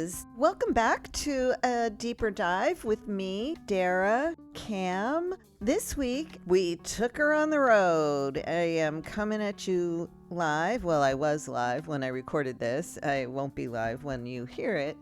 is. Welcome back to a deeper dive with me, Dara, Cam. This week, we took her on the road. I am coming at you live. Well, I was live when I recorded this. I won't be live when you hear it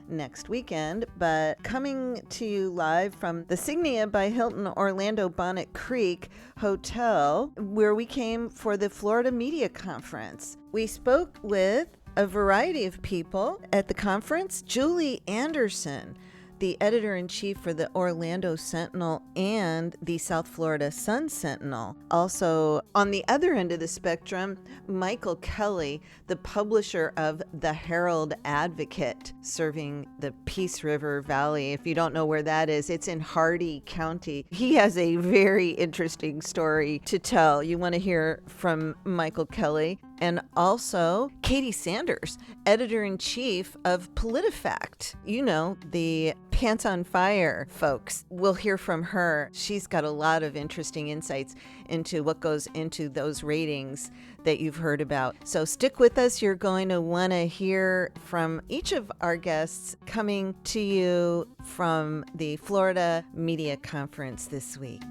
next weekend, but coming to you live from the Signia by Hilton Orlando Bonnet Creek Hotel, where we came for the Florida Media Conference. We spoke with a variety of people at the conference. Julie Anderson, the editor-in-chief for the Orlando Sentinel and the South Florida Sun Sentinel. Also, on the other end of the spectrum, Michael Kelly, the publisher of the Herald Advocate, serving the Peace River Valley. If you don't know where that is, it's in Hardee County. He has a very interesting story to tell. You want to hear from Michael Kelly. And also Katie Sanders, editor-in-chief of PolitiFact. You know, the Pants on Fire folks. We'll hear from her. She's got a lot of interesting insights into what goes into those ratings that you've heard about. So stick with us. You're going to want to hear from each of our guests coming to you from the Florida Media Conference this week.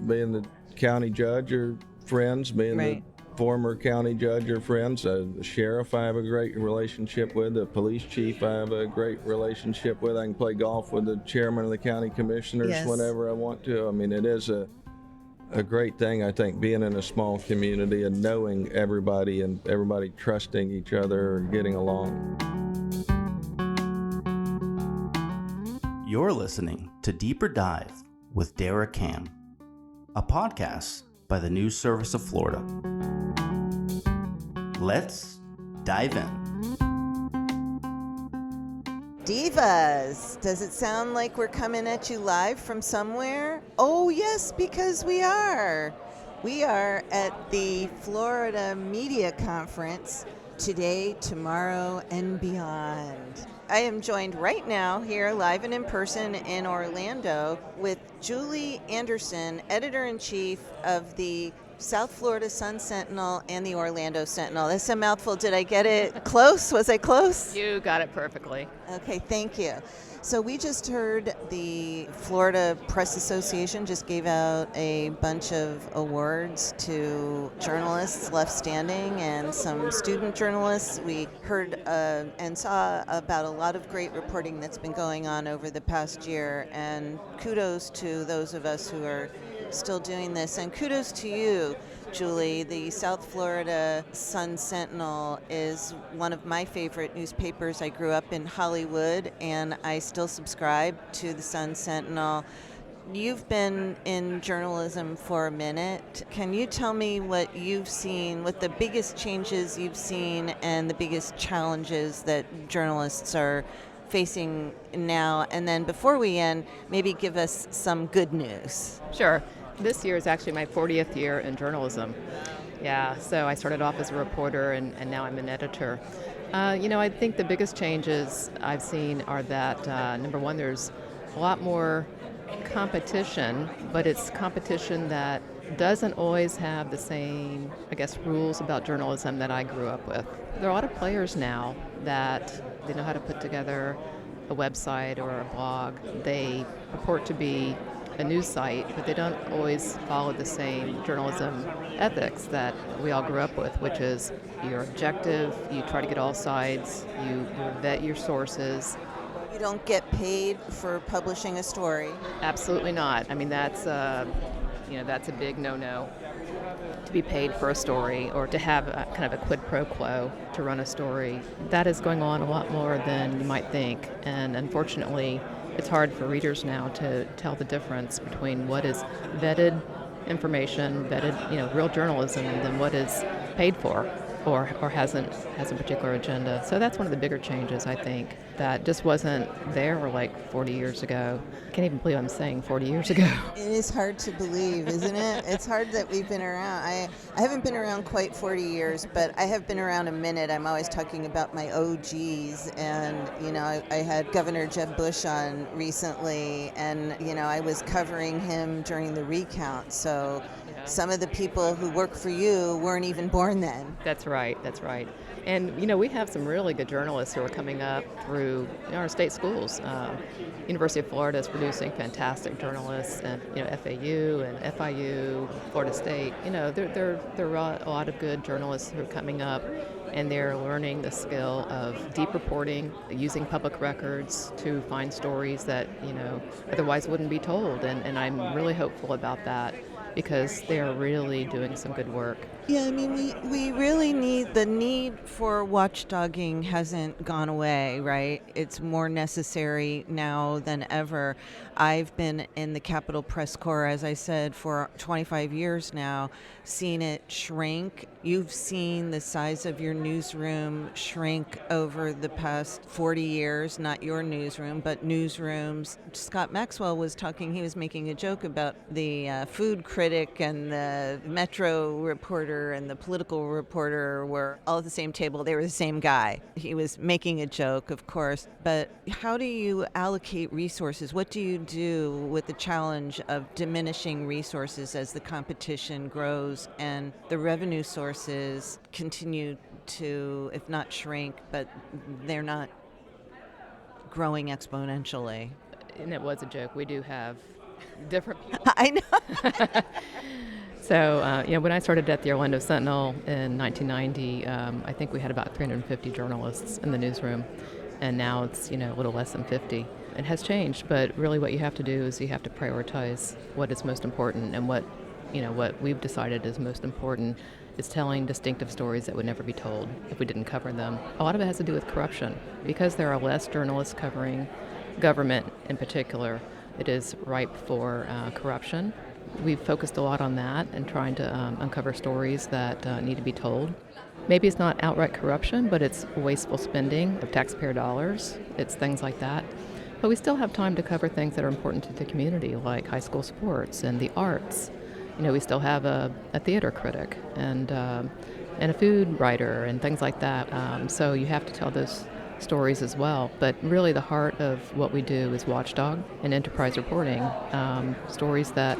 Being the county judge are friends, being Right. the former county judge are friends. The sheriff I have a great relationship with, the police chief I have a great relationship with. I can play golf with the chairman of the county commissioners Yes. whenever I want to. I mean, it is a great thing, I think, being in a small community and knowing everybody and everybody trusting each other and getting along. You're listening to Deeper Dive with Dara Cam, a podcast by the News Service of Florida. Let's dive in. Divas, does it sound like we're coming at you live from somewhere? Oh yes, because we are. We are at the Florida Media Conference today, tomorrow, and beyond. I am joined right now here live and in person in Orlando with Julie Anderson, editor-in-chief of the South Florida Sun Sentinel and the Orlando Sentinel. That's a mouthful. Did I get it close? Was I close? You got it perfectly. Okay, thank you. So we just heard the Florida Press Association just gave out a bunch of awards to journalists left standing and some student journalists. We heard and saw about a lot of great reporting that's been going on over the past year, and kudos to those of us who are still doing this, and kudos to you, Julie. The South Florida Sun Sentinel is one of my favorite newspapers. I grew up in Hollywood, and I still subscribe to the Sun Sentinel. You've been in journalism for a minute. Can you tell me what you've seen, what the biggest changes you've seen and the biggest challenges that journalists are facing now? And then before we end, maybe give us some good news. Sure. This year is actually my 40th year in journalism. Yeah, so I started off as a reporter and now I'm an editor. I think the biggest changes I've seen are that, number one, there's a lot more competition, but it's competition that doesn't always have the same, rules about journalism that I grew up with. There are a lot of players now that they know how to put together a website or a blog. They purport to be a news site, but they don't always follow the same journalism ethics that we all grew up with, which is you're objective, you try to get all sides, you vet your sources. You don't get paid for publishing a story. Absolutely not. I mean, that's a big no-no, to be paid for a story or to have a kind of a quid pro quo to run a story. That is going on a lot more than you might think, and unfortunately, it's hard for readers now to tell the difference between what is vetted information, vetted, real journalism, and then what is paid for or has a particular agenda. So that's one of the bigger changes, I think, that just wasn't there like 40 years ago. I can't even believe I'm saying 40 years ago. It is hard to believe, isn't it? It's hard that we've been around. I haven't been around quite 40 years, but I have been around a minute. I'm always talking about my OGs, and, I had Governor Jeb Bush on recently, and, I was covering him during the recount, so some of the people who work for you weren't even born then. That's right, that's right. And, we have some really good journalists who are coming up through our state schools. University of Florida is producing fantastic journalists, and, FAU and FIU, Florida State. There are a lot of good journalists who are coming up, and they're learning the skill of deep reporting, using public records to find stories that, otherwise wouldn't be told. And I'm really hopeful about that, because they are really doing some good work. Yeah, I mean, we really the need for watchdogging hasn't gone away, right? It's more necessary now than ever. I've been in the Capitol Press Corps, as I said, for 25 years now, seen it shrink. You've seen the size of your newsroom shrink over the past 40 years, not your newsroom, but newsrooms. Scott Maxwell was talking, he was making a joke about the food critic and the Metro reporter and the political reporter were all at the same table. They were the same guy. He was making a joke, of course, but how do you allocate resources? What do you do with the challenge of diminishing resources as the competition grows and the revenue sources continue to, if not shrink, but they're not growing exponentially? And it was a joke. We do have different people. I know. So, when I started at the Orlando Sentinel in 1990, I think we had about 350 journalists in the newsroom, and now it's, a little less than 50. It has changed, but really what you have to do is you have to prioritize what is most important, and what we've decided is most important is telling distinctive stories that would never be told if we didn't cover them. A lot of it has to do with corruption. Because there are less journalists covering government in particular, it is ripe for corruption. We've focused a lot on that and trying to uncover stories that need to be told. Maybe it's not outright corruption, but it's wasteful spending of taxpayer dollars. It's things like that. But we still have time to cover things that are important to the community, like high school sports and the arts. We still have a theater critic and a food writer and things like that. So you have to tell those stories as well. But really the heart of what we do is watchdog and enterprise reporting, stories that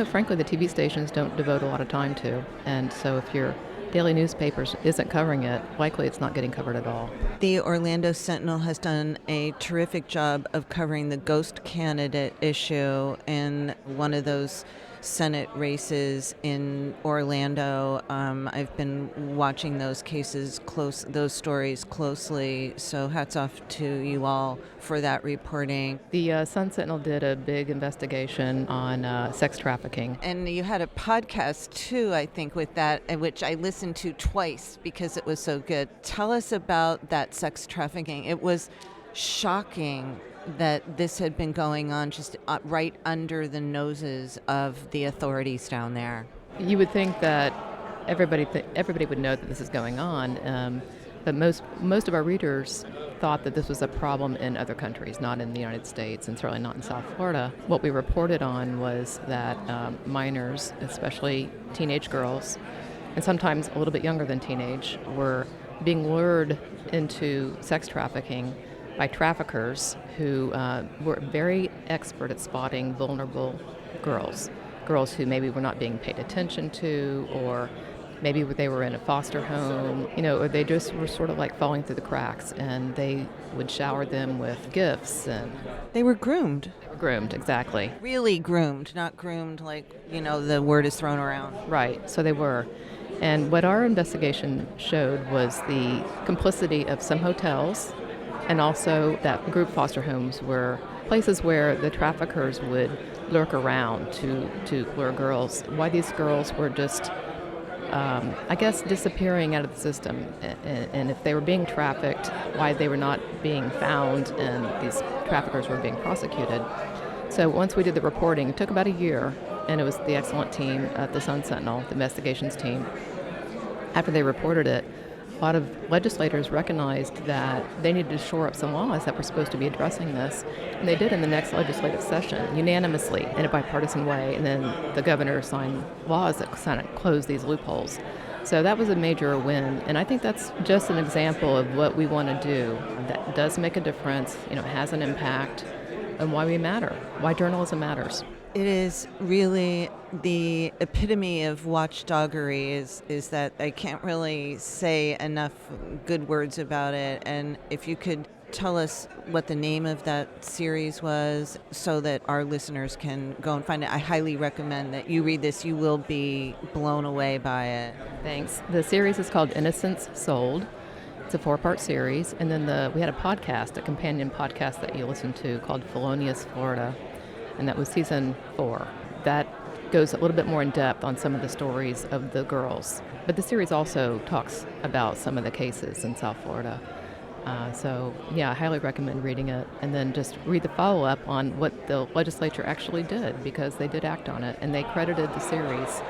frankly, the TV stations don't devote a lot of time to. And so if your daily newspapers isn't covering it, likely it's not getting covered at all. The Orlando Sentinel has done a terrific job of covering the ghost candidate issue in one of those Senate races in Orlando. I've been watching those stories closely, so hats off to you all for that reporting. The Sun Sentinel did a big investigation on sex trafficking. And you had a podcast too, I think, with that, which I listened to twice because it was so good. Tell us about that sex trafficking. It was shocking that this had been going on just right under the noses of the authorities down there. You would think that everybody would know that this is going on, but most of our readers thought that this was a problem in other countries, not in the United States, and certainly not in South Florida. What we reported on was that minors, especially teenage girls, and sometimes a little bit younger than teenage, were being lured into sex trafficking by traffickers who were very expert at spotting vulnerable girls who maybe were not being paid attention to, or maybe they were in a foster home, or they just were sort of like falling through the cracks, and they would shower them with gifts. And they were groomed. They were groomed, exactly. Really groomed, not groomed like, the word is thrown around. Right, so they were. And what our investigation showed was the complicity of some hotels, and also that group foster homes were places where the traffickers would lurk around to lure girls. Why these girls were just, disappearing out of the system. And if they were being trafficked, why they were not being found and these traffickers were being prosecuted. So once we did the reporting, it took about a year, and it was the excellent team at the Sun Sentinel, the investigations team. After they reported it, a lot of legislators recognized that they needed to shore up some laws that were supposed to be addressing this, and they did in the next legislative session, unanimously, in a bipartisan way, and then the governor signed laws that kind of closed these loopholes. So that was a major win, and I think that's just an example of what we want to do that does make a difference, has an impact, and why we matter, why journalism matters. It is really the epitome of watchdoggery is that I can't really say enough good words about it. And if you could tell us what the name of that series was so that our listeners can go and find it. I highly recommend that you read this. You will be blown away by it. Thanks. The series is called Innocence Sold. It's a 4-part series. And then we had a podcast, a companion podcast that you listened to called Felonious Florida. And that was season 4. That goes a little bit more in depth on some of the stories of the girls. But the series also talks about some of the cases in South Florida. I highly recommend reading it, and then just read the follow-up on what the legislature actually did, because they did act on it, and they credited the series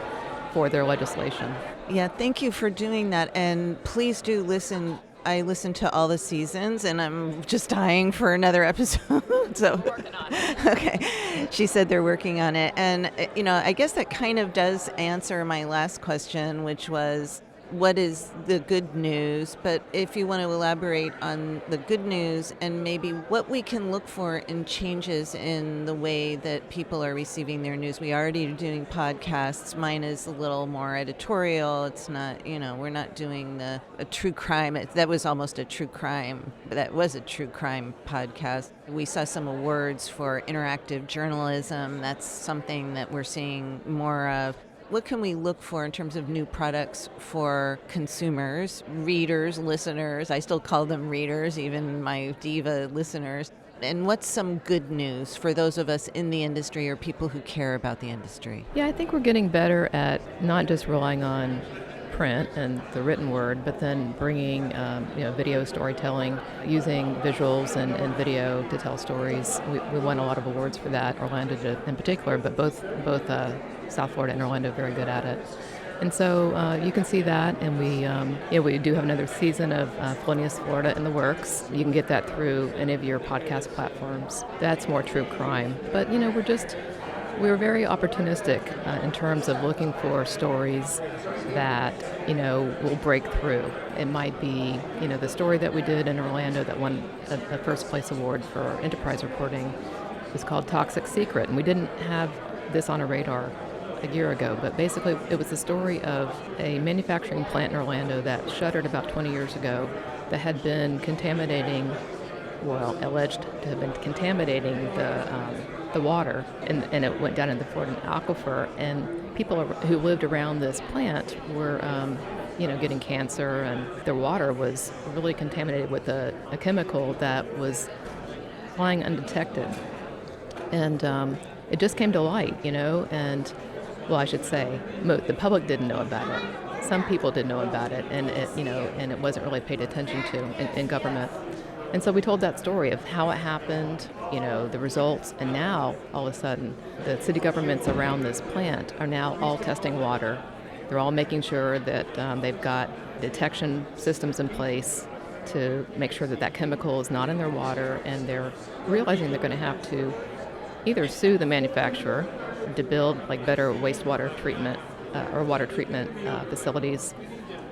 for their legislation. Yeah, thank you for doing that, and please do listen. I listened to all the seasons, and I'm just dying for another episode. So, Working on it. Okay, she said they're working on it, and I guess that kind of does answer my last question, which was, what is the good news? But if you want to elaborate on the good news and maybe what we can look for in changes in the way that people are receiving their news. We already are doing podcasts. Mine is a little more editorial. It's not, we're not doing a true crime. That was almost a true crime. That was a true crime podcast. We saw some awards for interactive journalism. That's something that we're seeing more of. What can we look for in terms of new products for consumers, readers, listeners? I still call them readers, even my diva listeners. And what's some good news for those of us in the industry or people who care about the industry? Yeah, I think we're getting better at not just relying on print and the written word, but then bringing video storytelling, using visuals and video to tell stories. We won a lot of awards for that, Orlando in particular, but both South Florida and Orlando are very good at it. And so you can see that, and we do have another season of Felonious Florida in the works. You can get that through any of your podcast platforms. That's more true crime. But we're very opportunistic in terms of looking for stories that will break through. It might be the story that we did in Orlando that won a first place award for enterprise reporting was called Toxic Secret, and we didn't have this on a radar a year ago, but basically it was the story of a manufacturing plant in Orlando that shuttered about 20 years ago that had been alleged to have been contaminating the water, and it went down in the Florida aquifer, and people who lived around this plant were getting cancer, and their water was really contaminated with a chemical that was flying undetected. And it just came to light, I should say, the public didn't know about it. Some people did know about it, and it wasn't really paid attention to in government. And so we told that story of how it happened, the results, and now, all of a sudden, the city governments around this plant are now all testing water. They're all making sure that they've got detection systems in place to make sure that chemical is not in their water, and they're realizing they're going to have to either sue the manufacturer to build better wastewater treatment or water treatment facilities,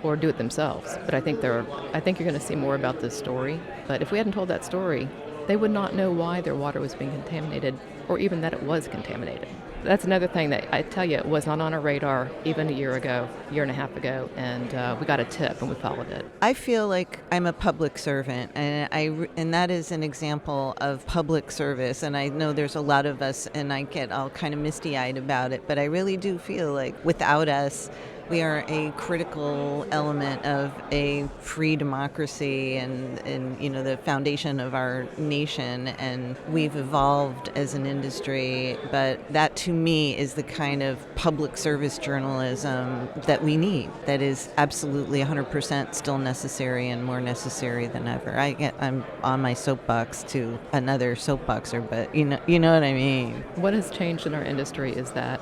or do it themselves. But I think you're going to see more about this story. But if we hadn't told that story, they would not know why their water was being contaminated, or even that it was contaminated. That's another thing that I tell you, it was not on our radar even a year and a half ago, and we got a tip and we followed it. I feel like I'm a public servant, and that is an example of public service. And I know there's a lot of us, and I get all kind of misty-eyed about it, but I really do feel like without us, we are a critical element of a free democracy and the foundation of our nation, and we've evolved as an industry, but that to me is the kind of public service journalism that we need, that is absolutely 100% still necessary and more necessary than ever. I'm on my soapbox to another soapboxer, but you know what I mean. What has changed in our industry is that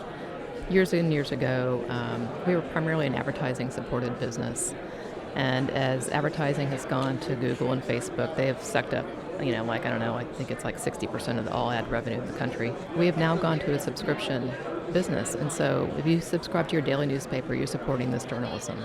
years and years ago, we were primarily an advertising-supported business. And as advertising has gone to Google and Facebook, they have sucked up, I think it's 60% of all ad revenue in the country. We have now gone to a subscription business. And so if you subscribe to your daily newspaper, you're supporting this journalism.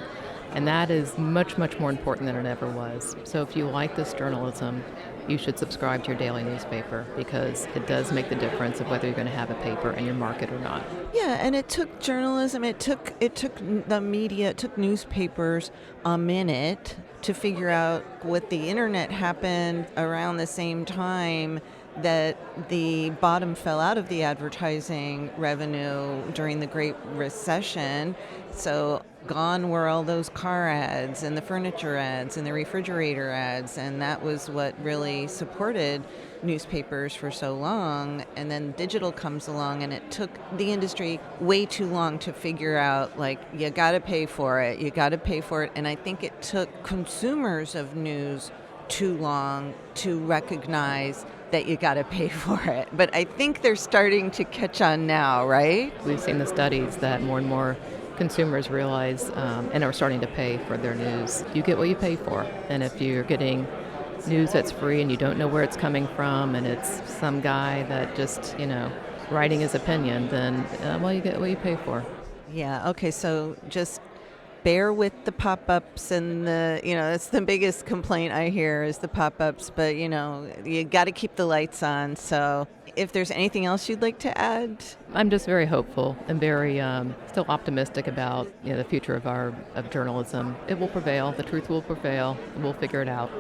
And that is much, much more important than it ever was. So if you like this journalism, you should subscribe to your daily newspaper because it does make the difference of whether you're going to have a paper in your market or not. Yeah, and it took journalism, it took the media, it took newspapers a minute to figure out what the internet happened around the same time that the bottom fell out of the advertising revenue during the Great Recession. So gone were all those car ads and the furniture ads and the refrigerator ads, and that was what really supported newspapers for so long. And then digital comes along, and it took the industry way too long to figure out, like, you got to pay for it. And I think it took consumers of news too long to recognize that you got to pay for it. But I think they're starting to catch on now, right? We've seen the studies that more and more consumers realize and are starting to pay for their news. You get what you pay for. And if you're getting news that's free and you don't know where it's coming from and it's some guy that just, writing his opinion, then, you get what you pay for. Yeah, okay, so just bear with the pop-ups and that's the biggest complaint I hear is the pop-ups, but you got to keep the lights on. So if there's anything else you'd like to add? I'm just very hopeful and very still optimistic about the future of journalism. It will prevail. The truth will prevail. We'll figure it out.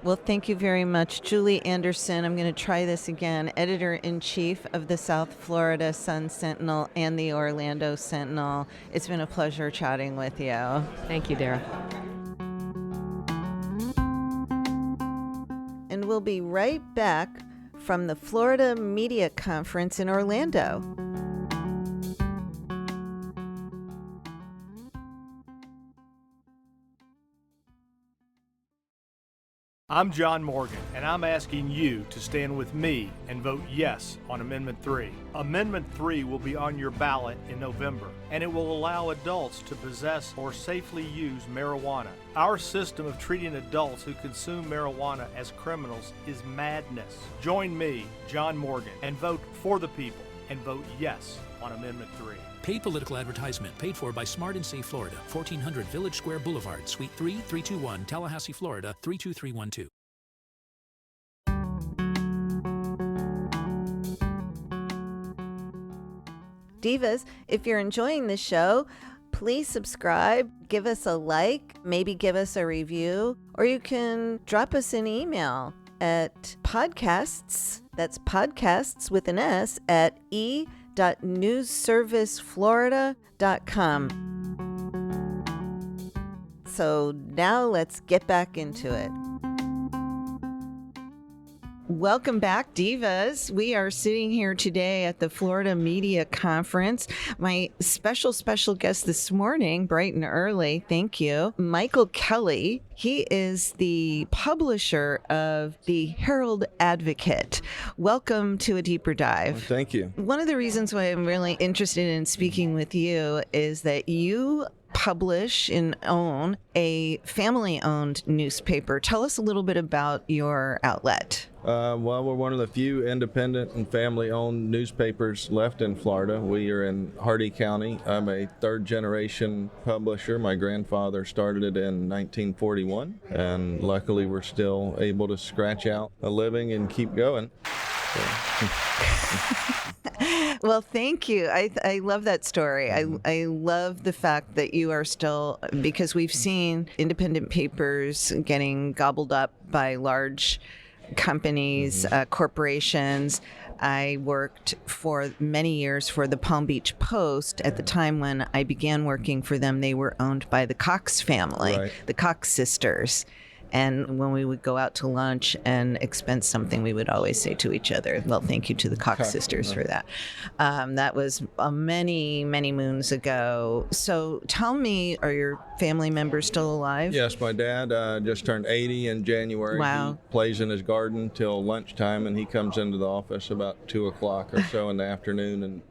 Well, thank you very much. Julie Anderson, I'm going to try this again, Editor-in-Chief of the South Florida Sun-Sentinel and the Orlando Sentinel. It's been a pleasure chatting with you. Thank you, Dara. And we'll be right back from the Florida Media Conference in Orlando. I'm John Morgan, and I'm asking you to stand with me and vote yes on Amendment 3. Amendment 3 will be on your ballot in November, and it will allow adults to possess or safely use marijuana. Our system of treating adults who consume marijuana as criminals is madness. Join me, John Morgan, and vote for the people, and vote yes on Amendment 3. Paid political advertisement paid for by Smart and Safe Florida, 1400 Village Square Boulevard, Suite 3, 321, Tallahassee, Florida, 32312. Divas, if you're enjoying the show, please subscribe, give us a like, maybe give us a review, or you can drop us an email at podcasts, that's podcasts with an S, at e.newsserviceflorida.com. So now let's get back into it. Welcome back, Divas. We are sitting here today at the Florida Media Conference. My special guest this morning, bright and early, thank you, Michael Kelly. He is the publisher of the Herald Advocate. Welcome to A Deeper Dive. Well, thank you. One of the reasons why I'm really interested in speaking with you is that you publish and own a family-owned newspaper. Tell us a little bit about your outlet. Well, we're one of the few independent and family-owned newspapers left in Florida. We are in Hardee County. I'm a third-generation publisher. My grandfather started it in 1941, and luckily we're still able to scratch out a living and keep going. Well, thank you. I love that story. I love the fact that you are still, because we've seen independent papers getting gobbled up by large companies, corporations. I worked for many years for the Palm Beach Post. At the time when I began working for them, they were owned by the Cox family, Right. the Cox sisters. And when we would go out to lunch and expense something, we would always say to each other, well, thank you to the Cox sisters for that. That was many, many moons ago. So tell me, are your family members still alive? Yes, my dad just turned 80 in January. Wow. He plays in his garden till lunchtime, and he comes into the office about 2 o'clock or so in the afternoon and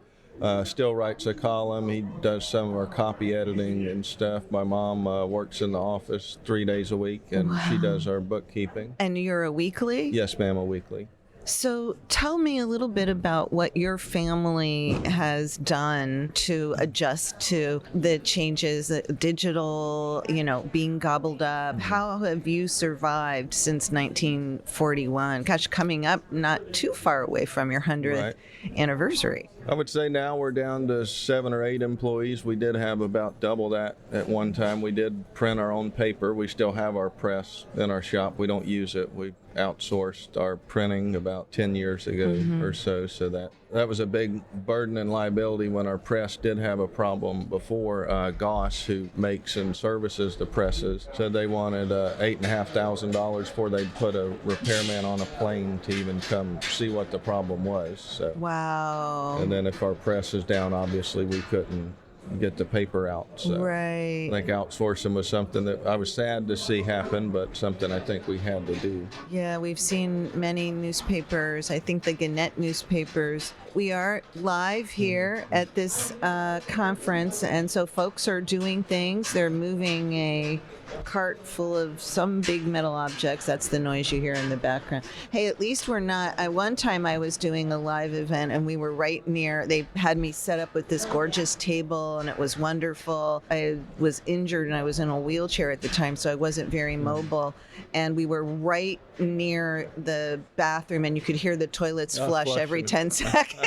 still writes a column. He does some of our copy editing and stuff. My mom works in the office 3 days a week, and she does our bookkeeping. And you're a weekly? Yes, ma'am, a weekly. So tell me a little bit about what your family has done to adjust to the changes, digital, being gobbled up. How have you survived since 1941? Gosh, coming up not too far away from your 100th anniversary. I would say now we're down to 7 or 8 employees. We did have about double that at one time. We did print our own paper. We still have our press in our shop. We don't use it. We outsourced our printing about 10 years ago or so that was a big burden and liability when our press did have a problem before. Goss, who makes and services the presses, said they wanted $8,500 before they'd put a repairman on a plane to even come see what the problem was. So. Wow. And then if our press is down, obviously we couldn't get the paper out. So right. I think outsourcing was something that I was sad to see happen, but something I think we had to do. Yeah, we've seen many newspapers. I think the Gannett newspapers. We are live here at this conference, and so folks are doing things. They're moving a cart full of some big metal objects. That's the noise you hear in the background. Hey, at least we're not. One time I was doing a live event, and we were right near. They had me set up with this gorgeous table, and it was wonderful. I was injured, and I was in a wheelchair at the time, so I wasn't very mobile. And we were right near the bathroom, and you could hear the toilets flush every 10 seconds.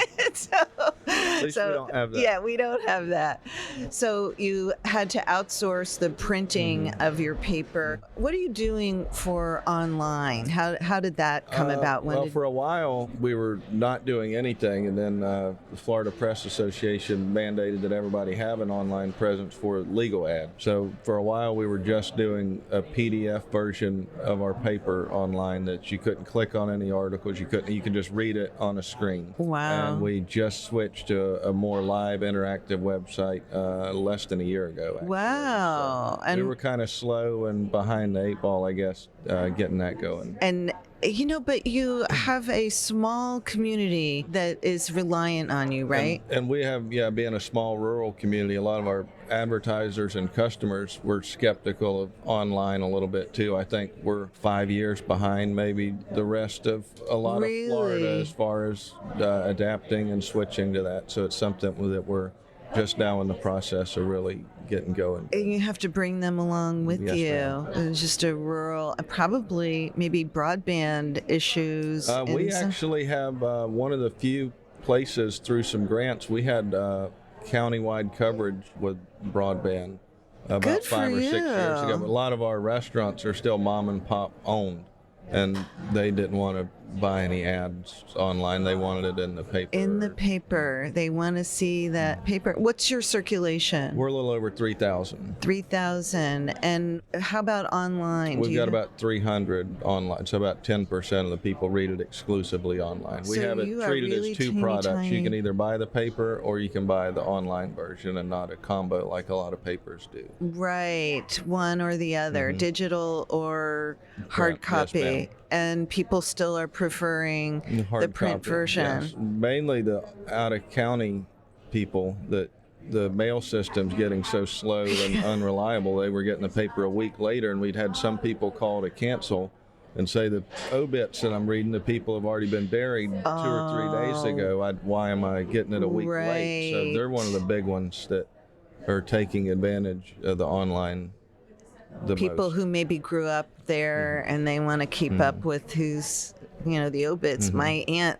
At least we don't have that. Yeah, we don't have that. So you had to outsource the printing of your paper. What are you doing for online? How did that come about? For a while, we were not doing anything, and then the Florida Press Association mandated that everybody have an online presence for legal ad. So for a while, we were just doing a PDF version of our paper online that you couldn't click on any articles. You could just read it on a screen. Wow. And we just switched to a more live interactive website less than a year ago. Actually. Wow. So and we were kind of slow and behind the 8 ball, I guess, getting that going. And but you have a small community that is reliant on you, right? And we have, being a small rural community, a lot of our advertisers and customers were skeptical of online a little bit too. I think we're 5 years behind maybe the rest of a lot of Florida as far as adapting and switching to that. So it's something that we're just now in the process of really getting going. And you have to bring them along with Yes, you. ma'am. It's just a rural, probably maybe broadband issues. We actually have one of the few places through some grants. We had countywide coverage with broadband about Good 5 or 6 for years you. ago. But a lot of our restaurants are still mom and pop owned, and they didn't want to buy any ads online. They wanted it in the paper. In the paper. They want to see that paper. What's your circulation? We're a little over 3,000. 3,000. And how about online? We've got about 300 online, so about 10% of the people read it exclusively online. We So have it you are treated really as two teeny products. tiny. You can either buy the paper or you can buy the online version, and not a combo like a lot of papers do. Right, one or the other, digital or hard Correct. Yes, copy. ma'am. And people still are preferring the Hard print copy, version. yes. Mainly the out-of-county people, that the mail system's getting so slow and unreliable. They were getting the paper a week later, and we'd had some people call to cancel and say the obits that I'm reading, the people have already been buried 2 or 3 days ago. Why am I getting it a week late? So Right. they're one of the big ones that are taking advantage of the online the People most. who maybe grew up there and they want to keep up with who's, the obits. My aunt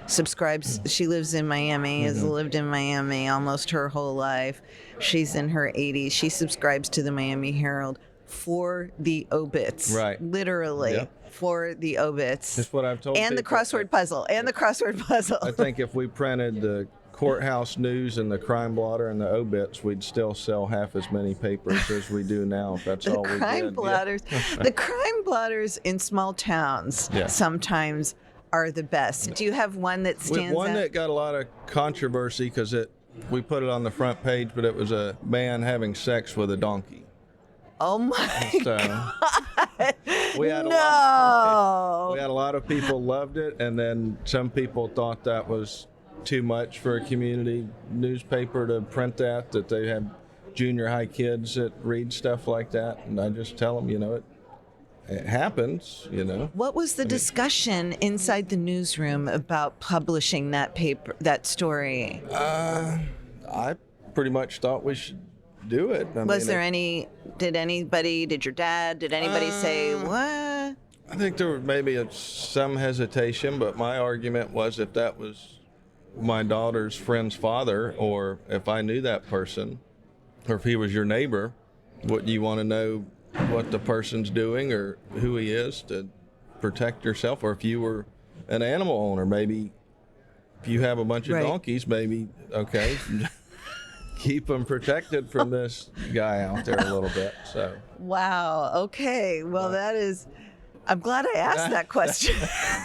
subscribes. She lives in Miami, has lived in Miami almost her whole life. She's in her 80s. She subscribes to the Miami Herald for the obits. Right. Literally. Yep. For the obits. That's what I've told And the people. crossword puzzle. And the crossword puzzle. I think if we printed the courthouse news and the crime blotter and the obits, we'd still sell half as many papers as we do now. If that's The all we crime did. blotters. The crime blotters in small towns Yeah. sometimes are the best. Do you have one that We stands one out? that got a lot of controversy because we put it on the front page, but it was a man having sex with a donkey. Oh my So we had no! we had a lot of people loved it, and then some people thought that was too much for a community newspaper to print that they have junior high kids that read stuff like that, and I just tell them, it happens, you know. What was the discussion inside the newsroom about publishing that paper, that story? I pretty much thought we should do it. Did your dad, did anybody say, what? I think there was maybe some hesitation, but my argument was if that was my daughter's friend's father, or if I knew that person, or if he was your neighbor, wouldn't you want to know what the person's doing or who he is to protect yourself? Or if you were an animal owner, maybe if you have a bunch of donkeys, maybe, okay, keep them protected from this guy out there a little bit. So. Wow. Okay. Well, I'm glad I asked that question.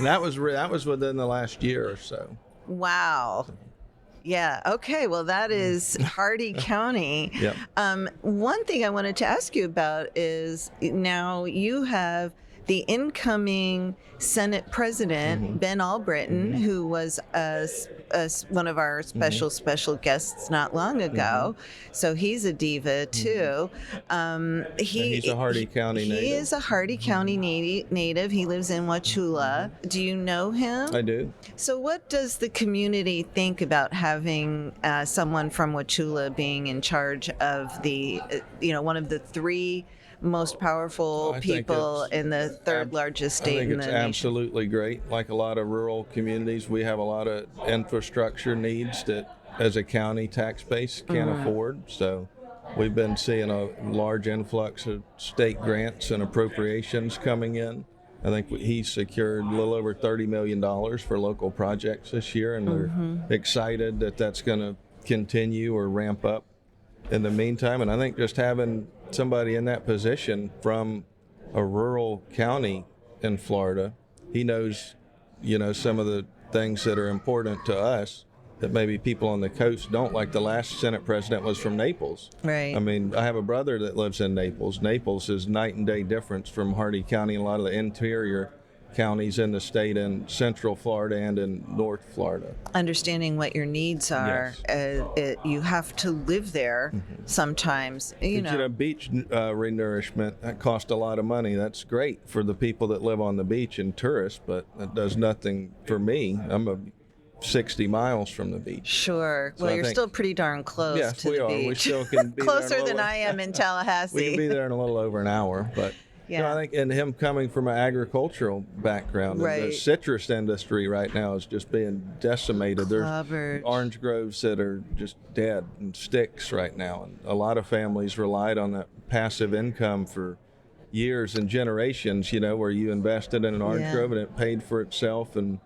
that was within the last year or so. Wow. Yeah. Okay. Well, that is Hardee County. Yep. One thing I wanted to ask you about is now you have the incoming Senate President, Ben Albritton, who was one of our special guests not long ago. So he's a diva too. He's a Hardee County native. He is a Hardee County native. He lives in Wauchula. Do you know him? I do. So what does the community think about having someone from Wauchula being in charge of the, one of the three most powerful people in the third largest state in the nation? I think it's absolutely great. Like a lot of rural communities, we have a lot of infrastructure needs that as a county tax base can't afford. So we've been seeing a large influx of state grants and appropriations coming in. I think he secured a little over $30 million for local projects this year, and we're excited that that's going to continue or ramp up in the meantime. And I think just having somebody in that position from a rural county in Florida, he knows, some of the things that are important to us that maybe people on the coast don't. Like the last Senate president was from Naples. Right. I mean, I have a brother that lives in Naples. Naples is night and day difference from Hardee County and a lot of the interior counties in the state in Central Florida and in North Florida. Understanding what your needs are, you have to live there sometimes. Beach renourishment, that costs a lot of money. That's great for the people that live on the beach and tourists, but it does nothing for me. I'm 60 miles from the beach. Sure. So you're still pretty darn close to the beach. We still can be closer than I am in Tallahassee. We can be there in a little over an hour, but I think, and him coming from an agricultural background, the citrus industry right now is just being decimated. There's orange groves that are just dead and sticks right now, and a lot of families relied on that passive income for years and generations. Where you invested in an orange grove and it paid for itself and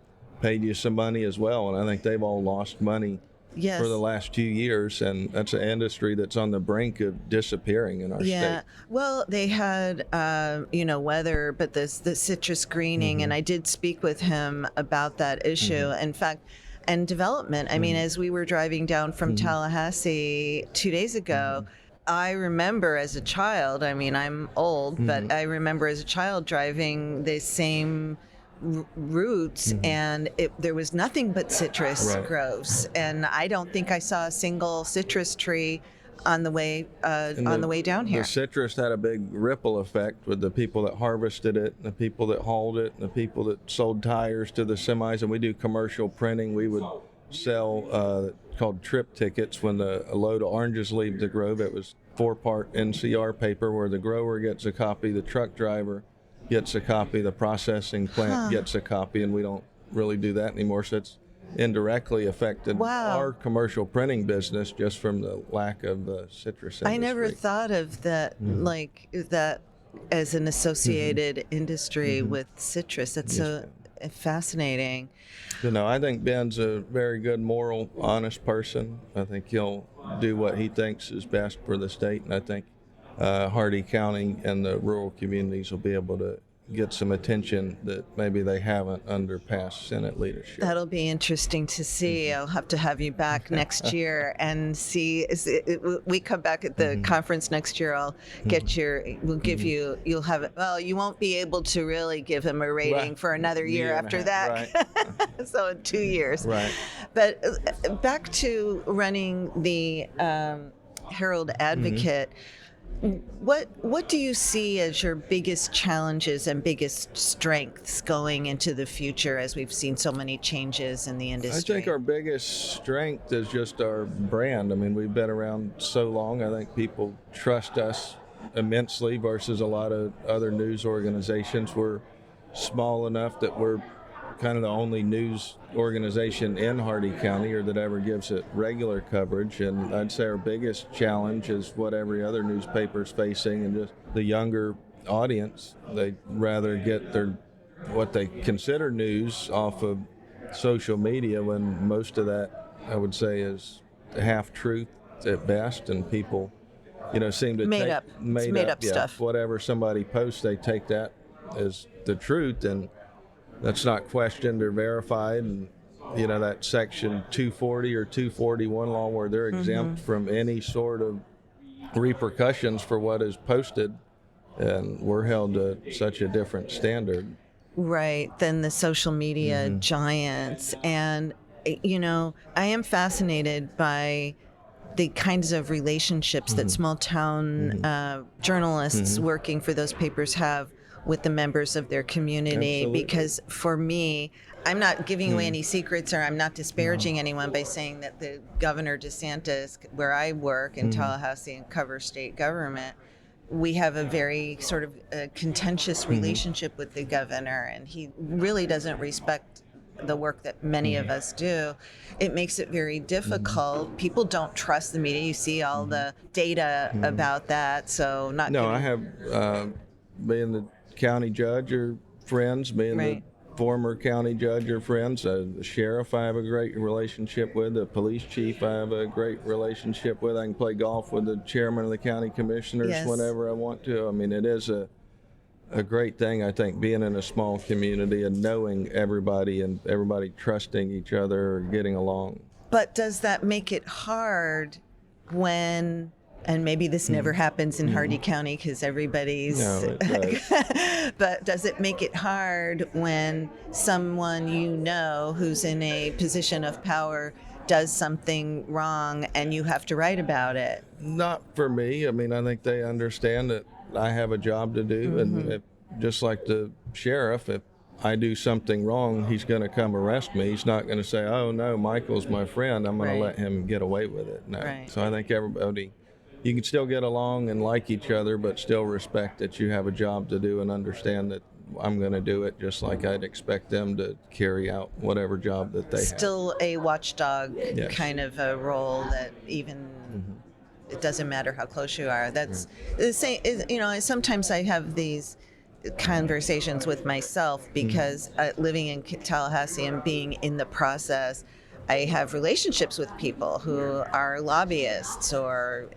paid you some money as well, and I think they've all lost money for the last 2 years, and that's an industry that's on the brink of disappearing in our state. Well, they had, weather, but the citrus greening, and I did speak with him about that issue. In fact, and development. I mean, as we were driving down from Tallahassee 2 days ago, I remember as a child, I mean, I'm old, but I remember as a child driving the same routes, and there was nothing but citrus groves, and I don't think I saw a single citrus tree on the way down here. The citrus had a big ripple effect with the people that harvested it, the people that hauled it, and the people that sold tires to the semis. And we do commercial printing. We would sell called trip tickets when a load of oranges leave the grove. It was 4-part NCR paper where the grower gets a copy, the truck driver gets a copy, the processing plant gets a copy, and we don't really do that anymore. So it's indirectly affected our commercial printing business just from the lack of the citrus industry. I never thought of that, like that as an associated industry with citrus. That's so fascinating. I think Ben's a very good, moral, honest person. I think he'll do what he thinks is best for the state, and I think Hardee County and the rural communities will be able to get some attention that maybe they haven't under past Senate leadership. That'll be interesting to see. I'll have to have you back next year and see. We come back at the conference next year. I'll get we'll give you. You'll have it. Well, you won't be able to really give him a rating for another year after that. Right. So in 2 years. Right. But back to running the Herald Advocate. What do you see as your biggest challenges and biggest strengths going into the future as we've seen so many changes in the industry? I think our biggest strength is just our brand. I mean, we've been around so long. I think people trust us immensely versus a lot of other news organizations. We're small enough that we're kind of the only news organization in Hardee County or that ever gives it regular coverage. And I'd say our biggest challenge is what every other newspaper's facing, and just the younger audience. They'd rather get their what they consider news off of social media, when most of that, I would say, is half truth at best, and people seem to Made take up. It's made up stuff. Whatever somebody posts, they take that as the truth, and that's not questioned or verified. And that section 240 or 241 law, where they're exempt from any sort of repercussions for what is posted, and we're held to such a different standard. Right, than the social media giants. And I am fascinated by the kinds of relationships that small town journalists working for those papers have with the members of their community. Absolutely. Because for me, I'm not giving away any secrets, or I'm not disparaging anyone by saying that the Governor DeSantis, where I work in Tallahassee and cover state government, we have a very sort of contentious relationship with the governor, and he really doesn't respect the work that many of us do. It makes it very difficult. People don't trust the media. You see all the data about that. So not. No, giving... I have being the county judge or friends, being Right. the former county judge or friends. The sheriff I have a great relationship with. The police chief I have a great relationship with. I can play golf with the chairman of the county commissioners Yes. whenever I want to. I mean, it is a great thing, I think, being in a small community and knowing everybody and everybody trusting each other or getting along. But does that make it hard when, and maybe this never happens in Hardee County because everybody's, No, it does. but does it make it hard when someone who's in a position of power does something wrong and you have to write about it? Not for me. I mean, I think they understand that I have a job to do, and just like the sheriff, if I do something wrong, he's going to come arrest me. He's not going to say, "Oh no, Michael's my friend, I'm going Right. to let him get away with it." No. Right. So I think everybody, you can still get along and like each other, but still respect that you have a job to do and understand that I'm going to do it just like I'd expect them to carry out whatever job that they have. Still a watchdog Yes. kind of a role that even it doesn't matter how close you are. That's the same. Sometimes I have these conversations with myself because living in Tallahassee and being in the process, I have relationships with people who are lobbyists or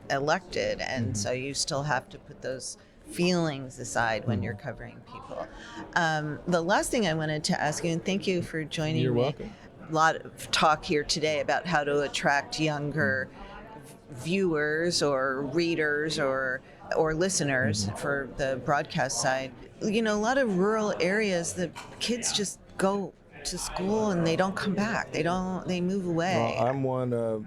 elected, and so you still have to put those feelings aside when you're covering people. The last thing I wanted to ask you, and thank you for joining You're me. welcome. A lot of talk here today about how to attract younger viewers or readers or listeners for the broadcast side. A lot of rural areas, the kids just go to school and they don't come back. They move away. Well, I'm one of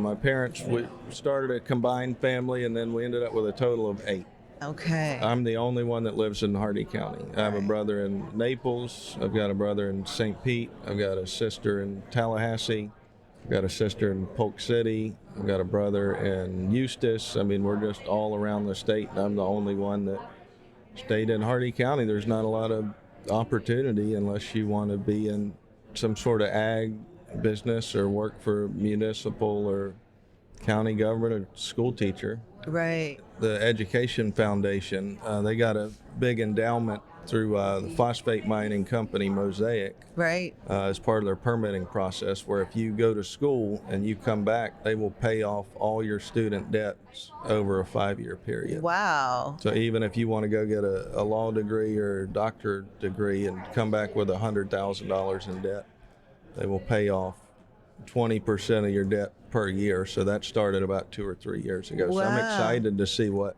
my parents. We started a combined family, and then we ended up with a total of 8. Okay. I'm the only one that lives in Hardee County. I have a brother in Naples. I've got a brother in St. Pete. I've got a sister in Tallahassee. I've got a sister in Polk City. I've got a brother in Eustis. I mean, we're just all around the state, and I'm the only one that stayed in Hardee County. There's not a lot of opportunity unless you want to be in some sort of ag business or work for municipal or county government or school teacher. Right. The Education Foundation, they got a big endowment through the phosphate mining company Mosaic Right. as part of their permitting process, where if you go to school and you come back, they will pay off all your student debts over a 5-year period. Wow. So even if you want to go get a law degree or a doctorate degree and come back with $100,000 in debt, they will pay off 20% of your debt per year. So that started about 2 or 3 years ago. So I'm Wow. excited to see what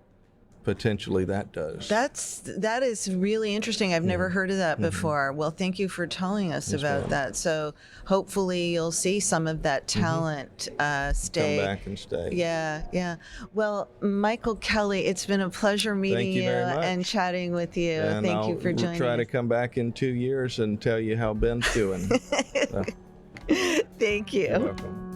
potentially that does. That is really interesting. I've never heard of that before. Well, thank you for telling us about that. So hopefully you'll see some of that talent stay. Come back and stay. Yeah. Well, Michael Kelly, it's been a pleasure meeting Thank you very much. and chatting with you. And Thank you for joining. I'll try to come back in 2 years and tell you how Ben's doing. Thank you. You're welcome.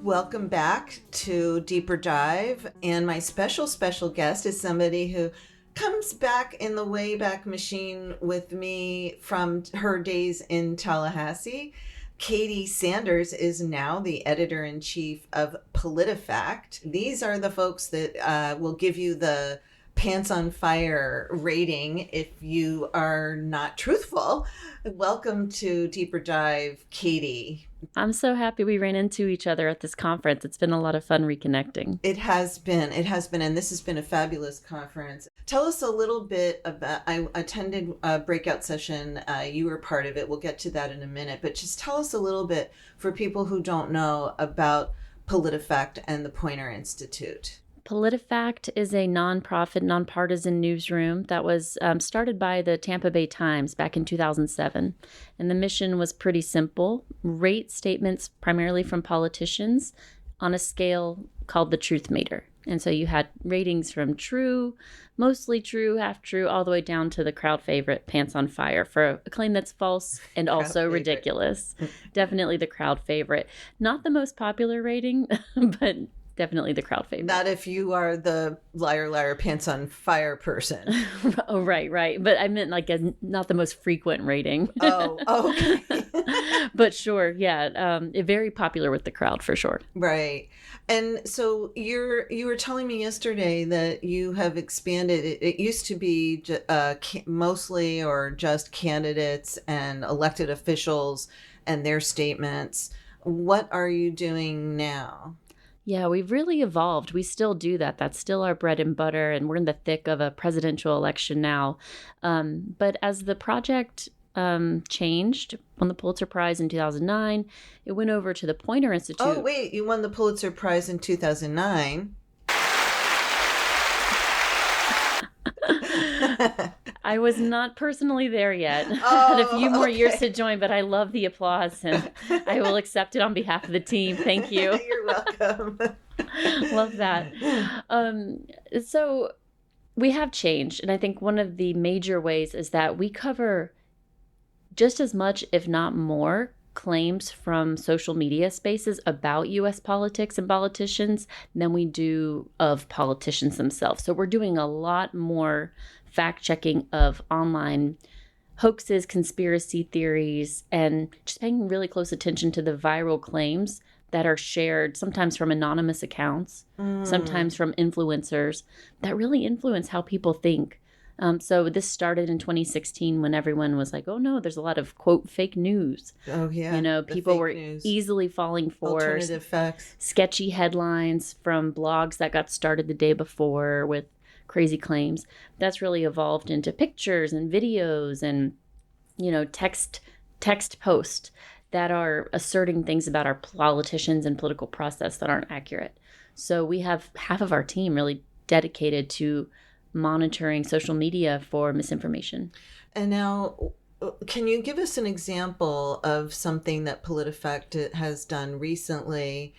Welcome back to Deeper Dive. And my special guest is somebody who comes back in the Wayback Machine with me from her days in Tallahassee. Katie Sanders is now the editor-in-chief of PolitiFact. These are the folks that will give you the pants on fire rating if you are not truthful. Welcome to Deeper Dive, Katie. I'm so happy we ran into each other at this conference. It's been a lot of fun reconnecting. It has been, and this has been a fabulous conference. Tell us a little bit about, I attended a breakout session, you were part of it, we'll get to that in a minute, but just tell us a little bit for people who don't know about PolitiFact and the Poynter Institute. PolitiFact is a nonprofit, nonpartisan newsroom that was started by the Tampa Bay Times back in 2007. And the mission was pretty simple: rate statements primarily from politicians on a scale called the Truth Meter. And so you had ratings from true, mostly true, half true, all the way down to the crowd favorite, pants on fire, for a claim that's false and also ridiculous. Definitely the crowd favorite. Not the most popular rating, but definitely the crowd favorite. Not if you are the liar, pants on fire person. Oh, right. But I meant like not the most frequent rating. Oh, okay. But sure, yeah. Very popular with the crowd for sure. Right. And so you were telling me yesterday that you have expanded. It used to be mostly or just candidates and elected officials and their statements. What are you doing now? Yeah, we've really evolved. We still do that. That's still our bread and butter, and we're in the thick of a presidential election now. But as the project changed, won the Pulitzer Prize in 2009, it went over to the Poynter Institute. Oh, wait, you won the Pulitzer Prize in 2009. I was not personally there yet. Oh, I had a few more years to join, but I love the applause, and I will accept it on behalf of the team. Thank you. You're welcome. Love that. So we have changed, and I think one of the major ways is that we cover just as much, if not more, claims from social media spaces about U.S. politics and politicians than we do of politicians themselves. So we're doing a lot more fact-checking of online hoaxes, conspiracy theories, and just paying really close attention to the viral claims that are shared, sometimes from anonymous accounts, sometimes from influencers, that really influence how people think. So this started in 2016 when everyone was like, oh no, there's a lot of, quote, fake news. Oh yeah. People were easily falling for alternative facts, sketchy headlines from blogs that got started the day before with crazy claims. That's really evolved into pictures and videos and, text posts that are asserting things about our politicians and political process that aren't accurate. So we have half of our team really dedicated to monitoring social media for misinformation. And now, can you give us an example of something that PolitiFact has done recently,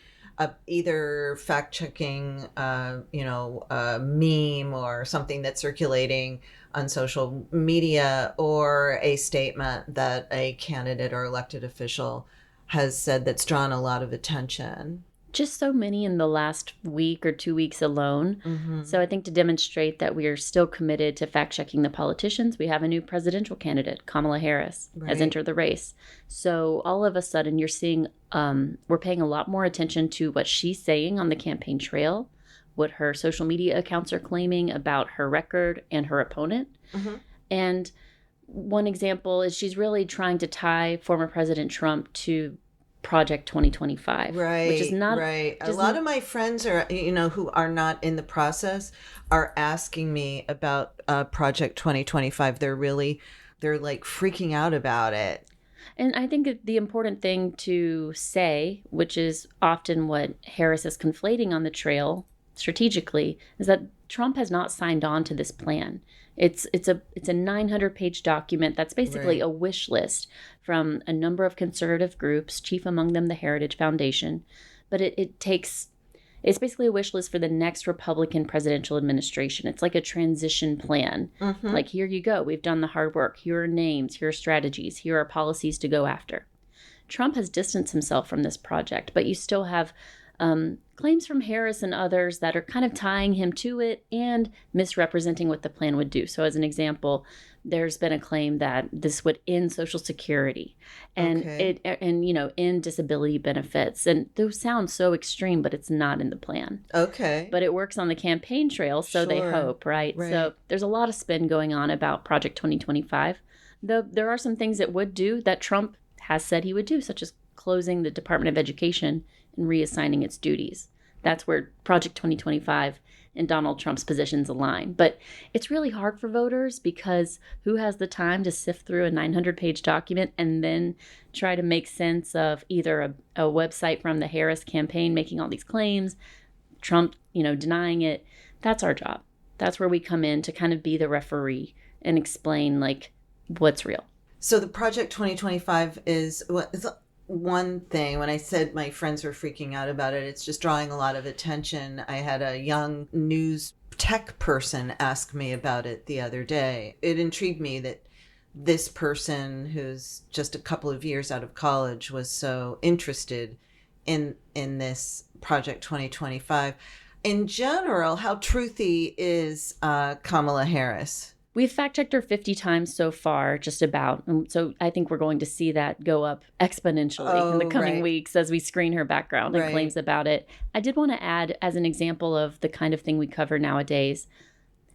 either fact-checking, a meme or something that's circulating on social media, or a statement that a candidate or elected official has said that's drawn a lot of attention? Just so many in the last week or 2 weeks alone. Mm-hmm. So I think to demonstrate that we are still committed to fact-checking the politicians, we have a new presidential candidate, Kamala Harris, has entered the race. So all of a sudden you're seeing, we're paying a lot more attention to what she's saying on the campaign trail, what her social media accounts are claiming about her record and her opponent. Mm-hmm. And one example is she's really trying to tie former President Trump to Project 2025, which is not right. A lot of my friends are, who are not in the process, are asking me about Project 2025. They're like freaking out about it. And I think that the important thing to say, which is often what Harris is conflating on the trail strategically, is that Trump has not signed on to this plan. It's a 900-page document that's basically Right. a wish list from a number of conservative groups, chief among them the Heritage Foundation. But it's basically a wish list for the next Republican presidential administration. It's like a transition plan. Like, here you go. We've done the hard work. Here are names. Here are strategies. Here are policies to go after. Trump has distanced himself from this project, but you still have claims from Harris and others that are kind of tying him to it and misrepresenting what the plan would do. So as an example, there's been a claim that this would end Social Security and end disability benefits. And those sound so extreme, but it's not in the plan. Okay. But it works on the campaign trail, so they Sure. hope, right? So there's a lot of spin going on about Project 2025. Though there are some things it would do that Trump has said he would do, such as closing the Department of Education and reassigning its duties. That's where Project 2025 and Donald Trump's positions align. But it's really hard for voters because who has the time to sift through a 900-page document and then try to make sense of either a website from the Harris campaign making all these claims, Trump, denying it? That's our job. That's where we come in to kind of be the referee and explain, like, what's real. So the Project 2025 is one thing. When I said my friends were freaking out about it, it's just drawing a lot of attention. I had a young news tech person ask me about it the other day. It intrigued me that this person who's just a couple of years out of college was so interested in this Project 2025. In general, how truthy is Kamala Harris? We've fact-checked her 50 times so far, just about. And so I think we're going to see that go up exponentially in the coming weeks as we screen her background and claims about it. I did want to add, as an example of the kind of thing we cover nowadays.